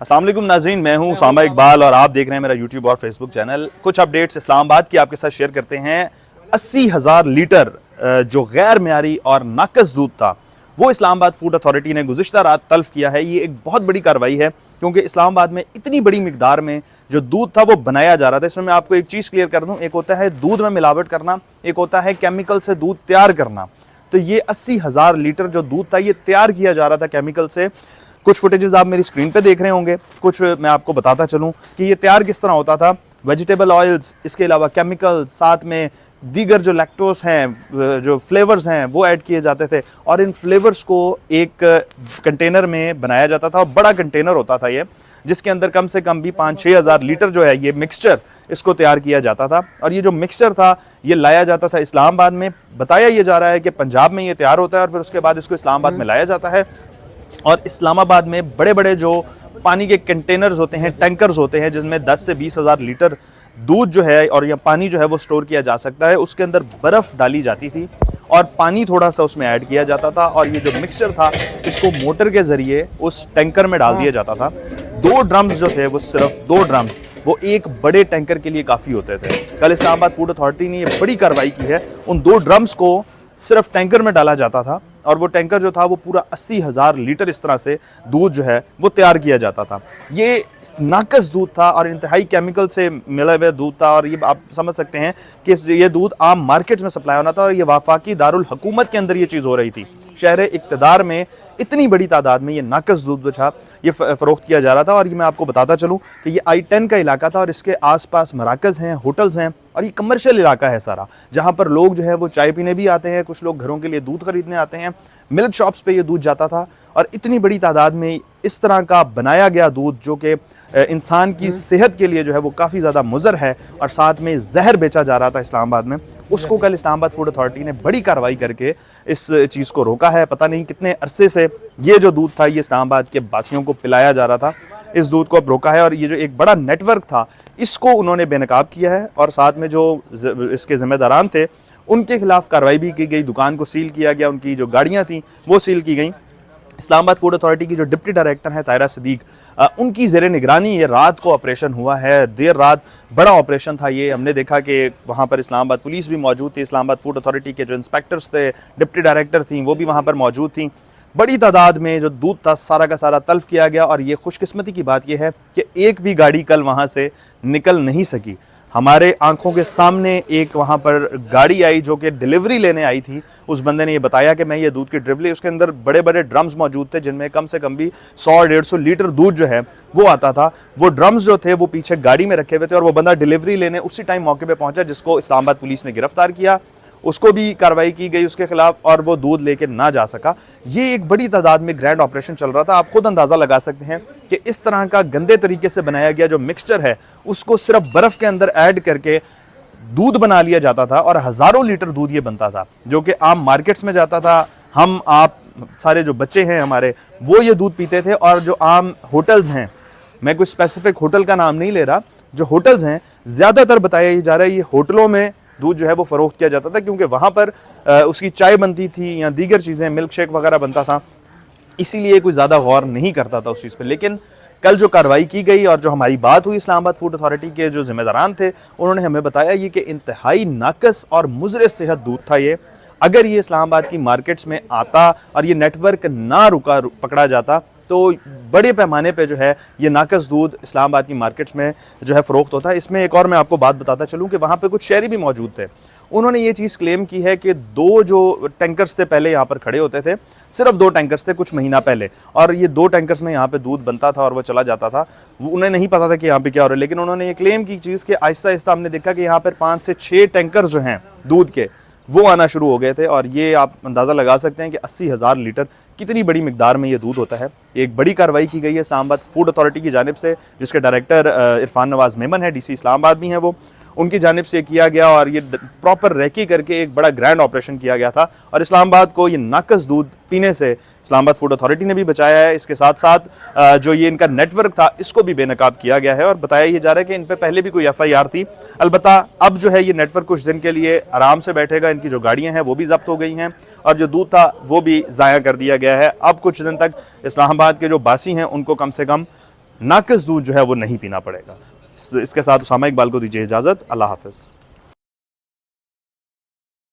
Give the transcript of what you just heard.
अस्सलाम वालेकुम नाज़रीन, मैं हूं उसामा इकबाल और आप देख रहे हैं मेरा यूट्यूब और फेसबुक चैनल। कुछ अपडेट्स इस्लामाबाद की आपके साथ शेयर करते हैं। 80,000 लीटर जो गैर मेयारी और नाकस दूध था वो इस्लामाबाद फूड अथॉरिटी ने गुज़िश्ता रात तल्फ किया है। ये एक बहुत बड़ी कार्रवाई है क्योंकि इस्लामाबाद में इतनी बड़ी मिकदार में जो दूध था वो बनाया जा रहा था। इसमें मैं आपको एक चीज़ क्लियर कर दूं, एक होता है दूध में मिलावट करना, एक होता है केमिकल से दूध तैयार करना। तो ये 80,000 लीटर जो दूध था ये तैयार किया जा रहा था केमिकल से। कुछ फुटेजेस आप मेरी स्क्रीन पे देख रहे होंगे, कुछ मैं आपको बताता चलूं कि ये तैयार किस तरह होता था। वेजिटेबल ऑयल्स, इसके अलावा केमिकल, साथ में दीगर जो लैक्टोस हैं, जो फ्लेवर्स हैं वो ऐड किए जाते थे और इन फ्लेवर्स को एक कंटेनर में बनाया जाता था। बड़ा कंटेनर होता था ये, जिसके अंदर कम से कम भी 5-6 हज़ार लीटर जो है ये मिक्सचर इसको तैयार किया जाता था। और ये जो मिक्सचर था ये लाया जाता था इस्लामाबाद में। बताया ये जा रहा है कि पंजाब में ये तैयार होता है और फिर उसके बाद इसको इस्लामाबाद में लाया जाता है। और इस्लामाबाद में बड़े बड़े जो पानी के कंटेनर्स होते हैं, टैंकर्स होते हैं, जिसमें 10 से 20 हज़ार लीटर दूध जो है और या पानी जो है वो स्टोर किया जा सकता है। उसके अंदर बर्फ़ डाली जाती थी और पानी थोड़ा सा उसमें ऐड किया जाता था और ये जो मिक्सचर था इसको मोटर के ज़रिए उस टैंकर में डाल दिया जाता था। 2 ड्रम्स जो थे वो सिर्फ 2 ड्रम्स वो एक बड़े टैंकर के लिए काफ़ी होते थे। कल इस्लामाबाद फूड अथॉरिटी ने ये बड़ी कार्रवाई की है। उन 2 ड्रम्स को सिर्फ टैंकर में डाला जाता था और वो टैंकर जो था वो पूरा 80,000 लीटर इस तरह से दूध जो है वो तैयार किया जाता था। ये नाकस दूध था और इंतहाई केमिकल से मिला हुआ दूध था। और ये आप समझ सकते हैं कि ये दूध आम मार्केट में सप्लाई होना था और ये वफाकी दारुल हुकूमत के अंदर ये चीज़ हो रही थी। शहर इक़्तिदार में इतनी बड़ी तादाद में ये नाकस दूध जो था ये फ़रोख्त किया जा रहा था। और ये मैं आपको बताता चलूँ कि ये I-10 का इलाका था और इसके आसपास मराकज़ हैं, होटल्स हैं और ये कमर्शियल इलाका है सारा, जहाँ पर लोग जो है वो चाय पीने भी आते हैं, कुछ लोग घरों के लिए दूध खरीदने आते हैं। मिल्क शॉप्स पे ये दूध जाता था और इतनी बड़ी तादाद में इस तरह का बनाया गया दूध जो कि इंसान की सेहत के लिए जो है वो काफ़ी ज़्यादा मुज़र है और साथ में जहर बेचा जा रहा था इस्लामाबाद में, उसको कल इस्लामाबाद फूड अथॉरिटी ने बड़ी कार्रवाई करके इस चीज़ को रोका है। पता नहीं कितने अरसे से ये जो दूध था ये इस्लामाबाद के बासियों को पिलाया जा रहा था, इस दूध को अब रोका है। और ये जो एक बड़ा नेटवर्क था इसको उन्होंने बेनकाब किया है और साथ में जो इसके ज़िम्मेदारान थे उनके खिलाफ कार्रवाई भी की गई। दुकान को सील किया गया, उनकी जो गाड़ियाँ थी वो सील की गई। इस्लामाबाद फूड अथॉरिटी की जो डिप्टी डायरेक्टर हैं तायरा सिद्दीक, उनकी ज़ेरे निगरानी ये रात को ऑपरेशन हुआ है। देर रात बड़ा ऑपरेशन था ये। हमने देखा कि वहाँ पर इस्लामाबाद पुलिस भी मौजूद थी, इस्लामाबाद फूड अथॉरिटी के जो इंस्पेक्टर्स थे, डिप्टी डायरेक्टर थी, वो भी वहाँ पर मौजूद थी। बड़ी तादाद में जो दूध था सारा का सारा तल्फ किया गया। और ये खुशकिस्मती की बात यह है कि एक भी गाड़ी कल वहाँ से निकल नहीं सकी। हमारे आंखों के सामने एक वहाँ पर गाड़ी आई जो कि डिलीवरी लेने आई थी। उस बंदे ने ये बताया कि मैं ये दूध की डिलीवरी, उसके अंदर बड़े बड़े ड्रम्स मौजूद थे जिनमें कम से कम भी 100-150 लीटर दूध जो है वो आता था। वो ड्रम्स जो थे वो पीछे गाड़ी में रखे हुए थे और वो बंदा डिलीवरी लेने उसी टाइम मौके पे पहुंचा, जिसको इस्लामाबाद पुलिस ने गिरफ्तार किया। उसको भी कार्रवाई की गई उसके खिलाफ और वो दूध लेके ना जा सका। ये एक बड़ी तादाद में ग्रैंड ऑपरेशन चल रहा था। आप खुद अंदाज़ा लगा सकते हैं कि इस तरह का गंदे तरीके से बनाया गया जो मिक्सचर है उसको सिर्फ बर्फ़ के अंदर ऐड करके दूध बना लिया जाता था और हज़ारों लीटर दूध ये बनता था जो कि आम मार्केट्स में जाता था। हम आप सारे जो बच्चे हैं हमारे वो ये दूध पीते थे। और जो आम होटल्स हैं, मैं कुछ स्पेसिफिक होटल का नाम नहीं ले रहा, जो होटल्स हैं ज़्यादातर बताया जा रहा है ये होटलों में दूध जो है वो फ़रोख्त किया जाता था क्योंकि वहाँ पर उसकी चाय बनती थी या दीगर चीज़ें, मिल्क शेक वगैरह बनता था, इसीलिए कोई ज़्यादा गौर नहीं करता था उस चीज़ पर। लेकिन कल जो कार्रवाई की गई और जो हमारी बात हुई इस्लामाबाद फूड अथॉरिटी के जो ज़िम्मेदारान थे उन्होंने हमें बताया ये कि इंतहाई नाकस और मुज़र सेहत दूध था ये। अगर ये इस्लामाबाद की मार्केट्स में आता और ये नेटवर्क ना पकड़ा जाता तो बड़े पैमाने पे जो है ये नाकस दूध इस्लामाबाद की मार्केट्स में जो है फ़रोख्त होता है। इसमें एक और मैं आपको बात बताता चलूँ कि वहाँ पे कुछ शहरी भी मौजूद थे। उन्होंने ये चीज़ क्लेम की है कि 2 जो टैंकर्स थे पहले यहाँ पर खड़े होते थे, सिर्फ 2 टैंकर्स थे कुछ महीना पहले, और ये 2 टैंकर्स में यहाँ पे दूध बनता था और वो चला जाता था। उन्हें नहीं पता था कि यहाँ पे क्या हो रहा है। लेकिन उन्होंने ये क्लेम की चीज़ कि आहिस्ता आहिस्ता हमने देखा कि यहाँ पर 5 से 6 टैंकर्स जो हैं दूध के वो आना शुरू हो गए थे। और ये आप अंदाज़ा लगा सकते हैं कि 80,000 लीटर कितनी बड़ी मिकदार में ये दूध होता है। एक बड़ी कार्रवाई की गई है इस्लामाबाद फूड अथॉरिटी की जानिब से, जिसके डायरेक्टर इरफान नवाज मेमन है, डीसी इस्लामाबाद भी हैं वो, उनकी जानिब से किया गया। और ये प्रॉपर रेकी करके एक बड़ा ग्रैंड ऑपरेशन किया गया था और इस्लामाबाद को ये नाकस दूध पीने से इस्लामाबाद फूड अथॉरिटी ने भी बचाया है। इसके साथ साथ जो ये इनका नेटवर्क था इसको भी बेनकाब किया गया है और बताया ये जा रहा है कि इन पर पहले भी कोई FIR थी। अलबत्ता अब जो है ये नेटवर्क कुछ दिन के लिए आराम से बैठेगा। इनकी जो गाड़ियाँ हैं वो भी जब्त हो गई हैं और जो दूध था वो भी ज़ाया कर दिया गया है। अब कुछ दिन तक इस्लामाबाद के जो बासी हैं उनको कम से कम नाकस दूध जो है वो नहीं पीना पड़ेगा। इसके साथ उसामा इकबाल को दीजिए इजाज़त। अल्लाह हाफ़िज़।